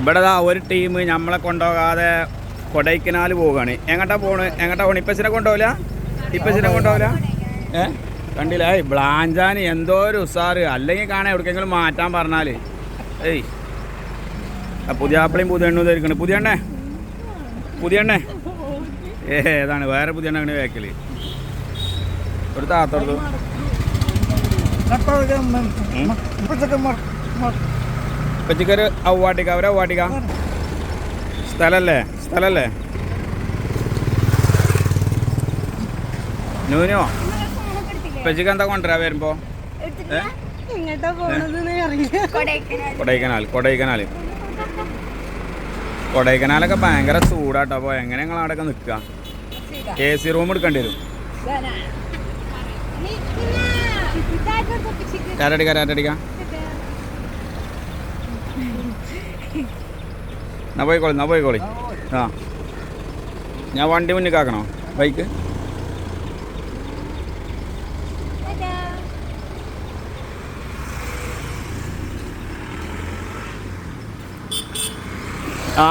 ഇവിടെ ഒരു ടീം നമ്മളെ കൊണ്ടുപോകാതെ കൊടൈക്കനാൽ പോവുകയാണ്. എങ്ങോട്ടാ പോണ്? ഇപ്പച്ചിനെ കൊണ്ടുപോകില്ല? കണ്ടില്ല? ബ്ലാഞ്ചാന് എന്തോ ഒരു ഉസാറ്. അല്ലെങ്കിൽ കാണാൻ എവിടേക്കെങ്കിലും മാറ്റാൻ പറഞ്ഞാൽ പുതിയ ആപ്പിളയും പുതിയ എണ്ണ ധരിക്കണം. പുതിയ എണ്ണ ഏതാണ്? വേറെ പുതിയ എണ്ണ അങ്ങനെ വേക്കല് ഒരു താത്തോടു പച്ചക്കറി അവ്വാട്ടിക്ക സ്ഥലല്ലേ നൂനോ പച്ചക്ക് എന്താ കൊണ്ടുവരാ വരുമ്പോ? കൊടൈക്കനാലൊക്കെ ഭയങ്കര ചൂടാട്ടോ. അപ്പോൾ എങ്ങനെ നിങ്ങൾ അവിടെയൊക്കെ നിൽക്കുക? AC റൂം എടുക്കേണ്ടി വരും. കാറ്റടിക്കാം എന്നാ പോയിക്കോളി. ആ ഞാൻ വണ്ടി മുന്നിക്കാക്കണോ? ബൈക്ക് ആ